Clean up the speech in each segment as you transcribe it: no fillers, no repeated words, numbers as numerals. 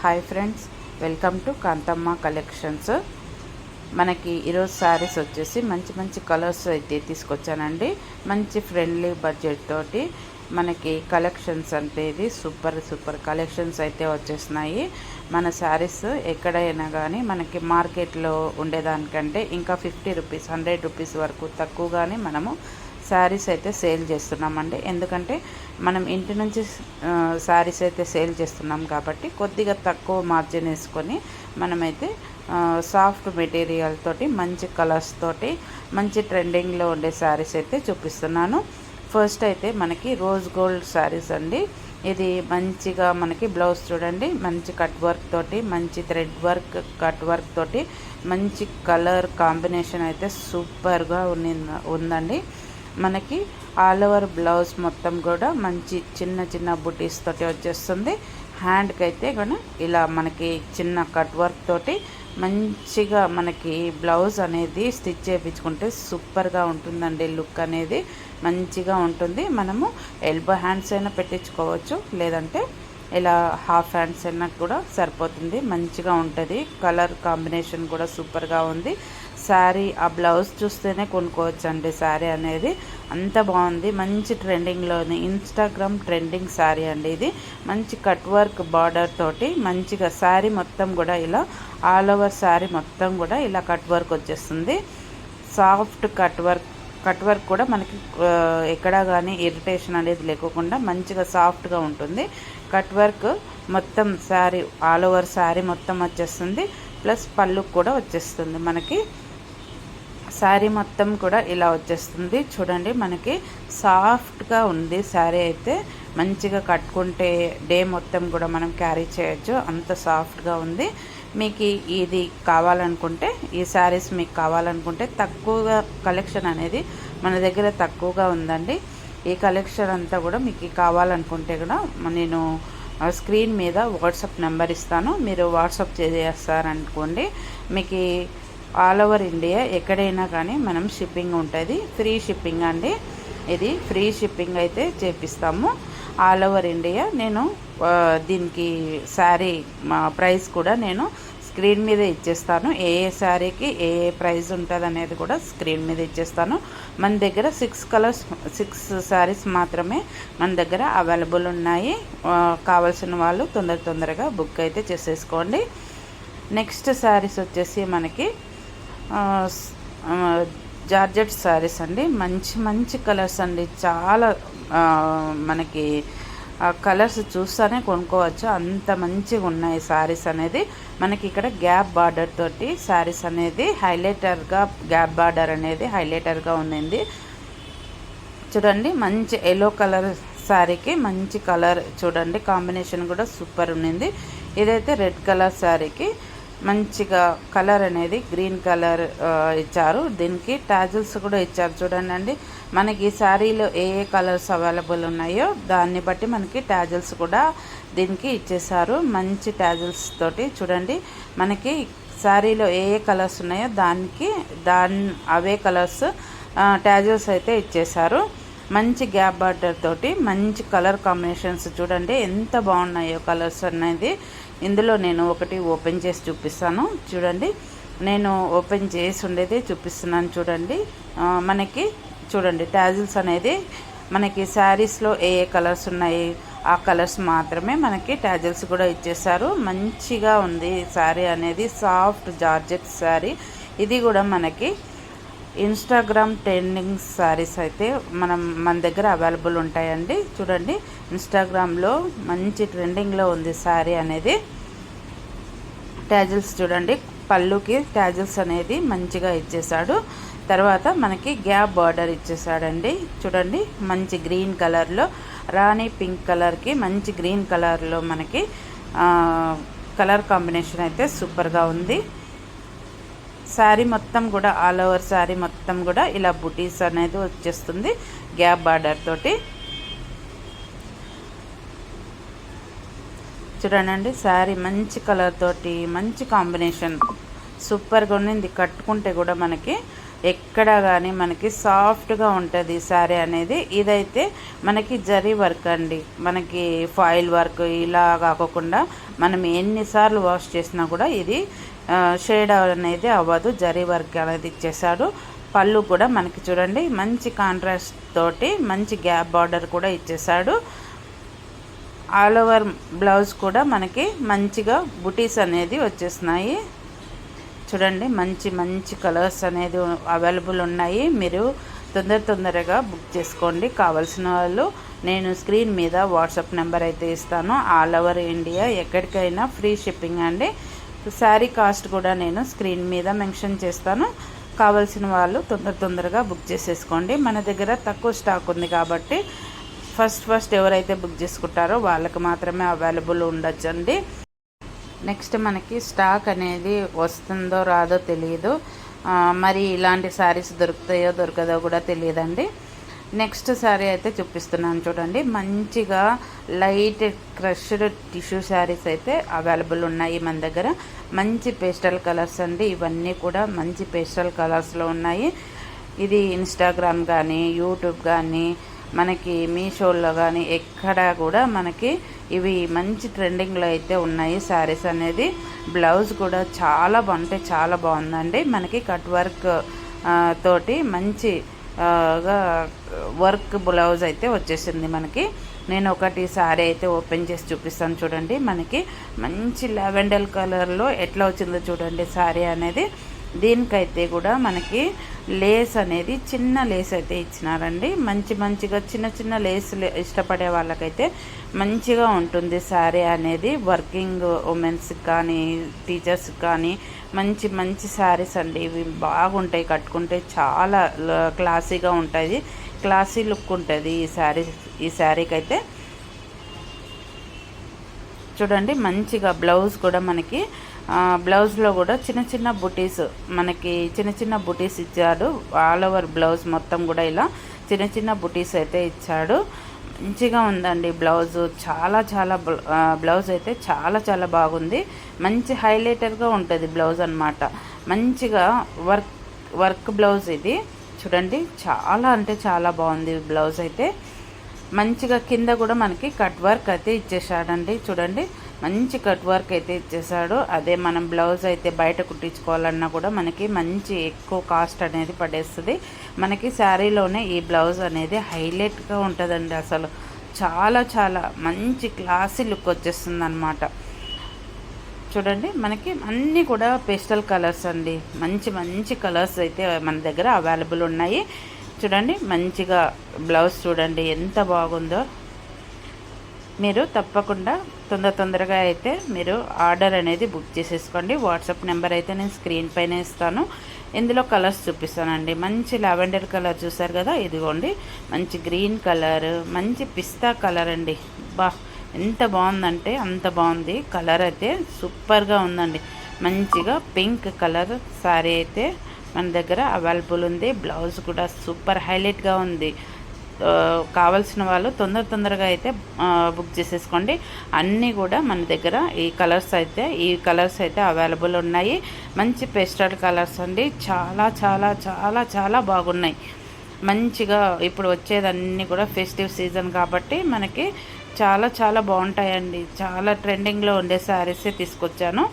Hi friends, welcome to Kanthamma collections. మనకి ఈరోజు శారీస్ వచ్చేసి మంచి మంచి కలర్స్ అయితే తీసుకొచ్చానండి. మంచి ఫ్రెండ్లీ బడ్జెట్ తోటి మనకి కలెక్షన్స్ అంటే ఇది సూపర్ కలెక్షన్స్ అయితే వచ్చేస్తున్నాయి. మన శారీస్ ఎక్కడైనా కానీ మనకి మార్కెట్లో ఉండేదానికంటే ఇంకా 50 రూపీస్ 100 రూపీస్ వరకు తక్కువగానే మనము శారీస్ అయితే సేల్ చేస్తున్నామండి. ఎందుకంటే మనం ఇంటి నుంచి శారీస్ అయితే సేల్ చేస్తున్నాం కాబట్టి కొద్దిగా తక్కువ మార్జిన్ వేసుకొని మనమైతే సాఫ్ట్ మెటీరియల్ తోటి మంచి కలర్స్ తోటి మంచి ట్రెండింగ్లో ఉండే శారీస్ అయితే చూపిస్తున్నాను. ఫస్ట్ అయితే మనకి రోజ్ గోల్డ్ శారీస్ అండి. ఇది మంచిగా మనకి బ్లౌజ్ చూడండి, మంచి కట్ వర్క్ తోటి, మంచి థ్రెడ్ వర్క్ కట్ వర్క్ తోటి మంచి కలర్ కాంబినేషన్ అయితే సూపర్గా ఉందండి. మనకి ఆల్ ఓవర్ బ్లౌజ్ మొత్తం కూడా మంచి చిన్న చిన్న బుటీస్ తోటి వచ్చేస్తుంది. హ్యాండ్కి అయితే కూడా ఇలా మనకి చిన్న కట్ వర్క్ తోటి మంచిగా మనకి బ్లౌజ్ అనేది స్టిచ్ చేయించుకుంటే సూపర్గా ఉంటుందండి. లుక్ అనేది మంచిగా ఉంటుంది. మనము ఎల్బో హ్యాండ్స్ అయినా పెట్టించుకోవచ్చు, లేదంటే ఇలా హాఫ్ హ్యాండ్స్ అయినా కూడా సరిపోతుంది. మంచిగా ఉంటుంది. కలర్ కాంబినేషన్ కూడా సూపర్గా ఉంది. శారీ ఆ బ్లౌజ్ చూస్తేనే కొనుక్కోవచ్చు అండి. శారీ అనేది అంత బాగుంది. మంచి ట్రెండింగ్లోని ఇన్స్టాగ్రామ్ ట్రెండింగ్ శారీ అండి ఇది. మంచి కట్ వర్క్ బార్డర్ తోటి మంచిగా శారీ మొత్తం కూడా ఇలా ఆల్ ఓవర్ శారీ మొత్తం కూడా ఇలా కట్ వర్క్ వచ్చేస్తుంది. సాఫ్ట్ కట్ వర్క్ కూడా మనకి ఎక్కడా కానీ ఇరిటేషన్ అనేది లేకుండా మంచిగా సాఫ్ట్గా ఉంటుంది. కట్ వర్క్ మొత్తం శారీ ఆల్ ఓవర్ శారీ మొత్తం వచ్చేస్తుంది. ప్లస్ పళ్ళు కూడా వచ్చేస్తుంది. మనకి శారీ మొత్తం కూడా ఇలా వచ్చేస్తుంది. చూడండి, మనకి సాఫ్ట్గా ఉంది శారీ అయితే. మంచిగా కట్టుకుంటే డే మొత్తం కూడా మనం క్యారీ చేయొచ్చు, అంత సాఫ్ట్గా ఉంది. మీకు ఇది కావాలనుకుంటే, ఈ శారీస్ మీకు కావాలనుకుంటే తక్కువగా కలెక్షన్ అనేది మన దగ్గర తక్కువగా ఉందండి. ఈ కలెక్షన్ అంతా కూడా మీకు కావాలనుకుంటే కూడా నేను స్క్రీన్ మీద వాట్సాప్ నెంబర్ ఇస్తాను. మీరు వాట్సాప్ చేసేస్తారనుకోండి, మీకు ఆల్ ఓవర్ ఇండియా ఎక్కడైనా కానీ మనం షిప్పింగ్ ఉంటుంది. ఫ్రీ షిప్పింగ్ అండి ఇది. ఫ్రీ షిప్పింగ్ అయితే చేపిస్తాము ఆల్ ఓవర్ ఇండియా. నేను దీనికి శారీ ప్రైస్ కూడా నేను స్క్రీన్ మీద ఇచ్చేస్తాను. ఏ శారీకి ఏ ప్రైస్ ఉంటుంది అనేది కూడా స్క్రీన్ మీద ఇచ్చేస్తాను. మన దగ్గర 6 శారీస్ మాత్రమే మన దగ్గర అవైలబుల్ ఉన్నాయి. కావాల్సిన వాళ్ళు తొందరగా బుక్ అయితే చేసేసుకోండి. నెక్స్ట్ శారీస్ వచ్చేసి మనకి జార్జెట్ శారీస్ అండి. మంచి కలర్స్ అండి. చాలా మనకి కలర్స్ చూస్తేనే కొనుక్కోవచ్చు, అంత మంచిగా ఉన్నాయి శారీస్ అనేది. మనకి ఇక్కడ గ్యాప్ బార్డర్ తోటి శారీస్ అనేది హైలైటర్గా, గ్యాప్ బార్డర్ అనేది హైలైటర్గా ఉంది. చూడండి, మంచి ఎల్లో కలర్ శారీకి మంచి కలర్ చూడండి, కాంబినేషన్ కూడా సూపర్ ఉంది. ఇదైతే రెడ్ కలర్ శారీకి మంచిగా కలర్ అనేది గ్రీన్ కలర్ ఇచ్చారు. దీనికి టాజిల్స్ కూడా ఇచ్చారు. చూడండి అండి, మనకి ఈ శారీలో ఏ కలర్స్ అవైలబుల్ ఉన్నాయో దాన్ని బట్టి మనకి టాజిల్స్ కూడా దీనికి ఇచ్చేసారు. మంచి టాజిల్స్ తోటి చూడండి, మనకి శారీలో ఏ కలర్స్ ఉన్నాయో అవే కలర్స్ టాజిల్స్ అయితే ఇచ్చేసారు. మంచి గ్యాప్ బార్డర్ తోటి మంచి కలర్ కాంబినేషన్స్ చూడండి ఎంత బాగున్నాయో కలర్స్ అనేది. ఇందులో నేను ఒకటి ఓపెన్ చేసి చూపిస్తాను. చూడండి, నేను ఓపెన్ చేసి ఉండేది చూపిస్తున్నాను. చూడండి, మనకి చూడండి టాజిల్స్ అనేది మనకి శారీస్లో ఏ కలర్స్ ఉన్నాయి ఆ కలర్స్ మాత్రమే మనకి టాజిల్స్ కూడా ఇచ్చేసారు. మంచిగా ఉంది శారీ అనేది. సాఫ్ట్ జార్జెట్ శారీ ఇది కూడా మనకి ఇన్స్టాగ్రామ్ ట్రెండింగ్ శారీస్ అయితే మన దగ్గర అవైలబుల్ ఉంటాయండి. చూడండి, ఇన్స్టాగ్రామ్లో మంచి ట్రెండింగ్లో ఉంది శారీ అనేది. టాజిల్స్ చూడండి, పళ్ళుకి టాజిల్స్ అనేది మంచిగా ఇచ్చేసాడు. తర్వాత మనకి గ్యాప్ బార్డర్ ఇచ్చేసాడండి. చూడండి, మంచి గ్రీన్ కలర్లో, రాణి పింక్ కలర్కి మంచి గ్రీన్ కలర్లో మనకి కలర్ కాంబినేషన్ అయితే సూపర్గా ఉంది. శారీ మొత్తం కూడా ఆల్ ఓవర్ శారీ మొత్తం కూడా ఇలా బుటీస్ అనేది వచ్చేస్తుంది గ్యాప్ బార్డర్ తోటి. చూడండి, శారీ మంచి కలర్ తోటి మంచి కాంబినేషన్ సూపర్గా ఉంది. కట్టుకుంటే కూడా మనకి ఎక్కడ కానీ మనకి సాఫ్ట్గా ఉంటుంది శారీ అనేది. ఇదైతే మనకి జరీ వర్క్ అండి, మనకి ఫాయిల్ వర్క్ ఇలా కాకుండా మనం ఎన్నిసార్లు వాష్ చేసినా కూడా ఇది షేడ్ అనేది అవ్వదు. జరీ వర్క్ అనేది ఇచ్చేసాడు. పళ్ళు కూడా మనకి చూడండి మంచి కాంట్రాస్ట్ తోటి మంచి గ్యాప్ బార్డర్ కూడా ఇచ్చేసాడు. ఆల్ ఓవర్ బ్లౌజ్ కూడా మనకి మంచిగా బుటీస్ అనేది వచ్చేస్తున్నాయి. చూడండి మంచి మంచి కలర్స్ అనేది అవైలబుల్ ఉన్నాయి. మీరు తొందరగా బుక్ చేసుకోండి. కావాల్సిన వాళ్ళు నేను స్క్రీన్ మీద వాట్సాప్ నెంబర్ అయితే ఇస్తాను. ఆల్ ఓవర్ ఇండియా ఎక్కడికైనా ఫ్రీ షిప్పింగ్ అండి. శారీ కాస్ట్ కూడా నేను స్క్రీన్ మీద మెన్షన్ చేస్తాను. కావాల్సిన వాళ్ళు తొందరగా బుక్ చేసేసుకోండి. మన దగ్గర తక్కువ స్టాక్ ఉంది కాబట్టి ఫస్ట్ ఎవరైతే బుక్ చేసుకుంటారో వాళ్ళకి మాత్రమే అవైలబుల్ ఉండొచ్చండి. నెక్స్ట్ మనకి స్టాక్ అనేది వస్తుందో రాదో తెలియదు, మరి ఇలాంటి శారీస్ దొరుకుతాయో దొరకదో కూడా తెలియదండి. నెక్స్ట్ శారీ అయితే చూపిస్తున్నాను చూడండి. మంచిగా లైట్ క్రష్డ్ టిష్యూ శారీస్ అయితే అవైలబుల్ ఉన్నాయి మన దగ్గర. మంచి పేస్టల్ కలర్స్ అండి, ఇవన్నీ కూడా మంచి పేస్టల్ కలర్స్లో ఉన్నాయి. ఇది ఇన్స్టాగ్రామ్ కానీ యూట్యూబ్ కానీ మనకి మీషోలో కానీ ఎక్కడ కూడా మనకి ఇవి మంచి ట్రెండింగ్లో అయితే ఉన్నాయి శారీస్ అనేది. బ్లౌజ్ కూడా చాలా బాగుందండి. మనకి కట్ వర్క్ తోటి మంచి వర్క్ బ్లౌజ్ అయితే వచ్చేసింది మనకి. నేను ఒకటి శారీ అయితే ఓపెన్ చేసి చూపిస్తాను చూడండి. మనకి మంచి లావెండర్ కలర్లో ఎట్లా వచ్చిందో చూడండి శారీ అనేది. దీనికైతే కూడా మనకి లేస్ అనేది చిన్న లేస్ అయితే ఇచ్చినారండి. మంచిగా చిన్న లేస్ ఇష్టపడే వాళ్ళకైతే మంచిగా ఉంటుంది శారీ అనేది. వర్కింగ్ ఉమెన్స్కి కానీ టీచర్స్కి కానీ మంచి శారీస్ అండి. ఇవి బాగుంటాయి, కట్టుకుంటే చాలా క్లాసీగా ఉంటుంది, క్లాసీ లుక్ ఉంటుంది ఈ శారీకి అయితే. చూడండి మంచిగా బ్లౌజ్ కూడా మనకి బ్లౌజ్లో కూడా చిన్న బుటీస్ మనకి చిన్న బుటీస్ ఇచ్చాడు. ఆల్ ఓవర్ బ్లౌజ్ మొత్తం కూడా ఇలా చిన్న బుటీస్ అయితే ఇచ్చాడు. మంచిగా ఉందండి బ్లౌజ్. బ్లౌజ్ అయితే చాలా బాగుంది. మంచి హైలైటర్గా ఉంటుంది బ్లౌజ్ అన్నమాట. మంచిగా వర్క్ బ్లౌజ్ ఇది. చూడండి చాలా బాగుంది బ్లౌజ్ అయితే. మంచిగా కింద కూడా మనకి కట్ వర్క్ అయితే ఇచ్చేసాడండి. చూడండి మంచి కట్ వర్క్ అయితే ఇచ్చేసాడు. అదే మనం బ్లౌజ్ అయితే బయట కుట్టించుకోవాలన్నా కూడా మనకి మంచి ఎక్కువ కాస్ట్ అనేది పడేస్తుంది. మనకి శారీలోనే ఈ బ్లౌజ్ అనేది హైలైట్గా ఉంటుందండి. అసలు చాలా మంచి క్లాసీ లుక్ వచ్చేస్తుంది అన్నమాట. చూడండి మనకి అన్నీ కూడా పేస్టల్ కలర్స్ అండి. మంచి కలర్స్ అయితే మన దగ్గర అవైలబుల్ ఉన్నాయి. చూడండి మంచిగా బ్లౌజ్ చూడండి ఎంత బాగుందో. మీరు తప్పకుండా తొందరగా అయితే మీరు ఆర్డర్ అనేది బుక్ చేసేసుకోండి. వాట్సాప్ నెంబర్ అయితే నేను స్క్రీన్ పైన ఇస్తాను. ఇందులో కలర్స్ చూపిస్తానండి. మంచి లావెండర్ కలర్ చూసారు కదా, ఇదిగోండి మంచి గ్రీన్ కలర్, మంచి పిస్తా కలర్ అండి. ఎంత బాగుందంటే అంత బాగుంది కలర్ అయితే, సూపర్గా ఉందండి. మంచిగా పింక్ కలర్ శారీ అయితే మన దగ్గర అవైలబుల్ ఉంది. బ్లౌజ్ కూడా సూపర్ హైలైట్గా ఉంది. కావాల్సిన వాళ్ళు తొందరగా అయితే బుక్ చేసేసుకోండి. అన్నీ కూడా మన దగ్గర ఈ కలర్స్ అయితే అవైలబుల్ ఉన్నాయి. మంచి పేస్టల్ కలర్స్ అండి. చాలా బాగున్నాయి. మంచిగా ఇప్పుడు వచ్చేదన్నీ కూడా ఫెస్టివ్ సీజన్ కాబట్టి మనకి చాలా బాగుంటాయండి. చాలా ట్రెండింగ్లో ఉండే శారీసే తీసుకొచ్చాను.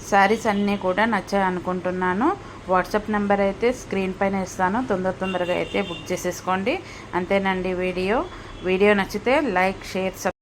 శారీస్ అన్నీ కూడా నచ్చాయి అనుకుంటున్నాను. వాట్సాప్ నెంబర్ అయితే స్క్రీన్ పైన ఇస్తాను. తొందరగా అయితే బుక్ చేసేసుకోండి. అంతేనండి వీడియో నచ్చితే లైక్, షేర్,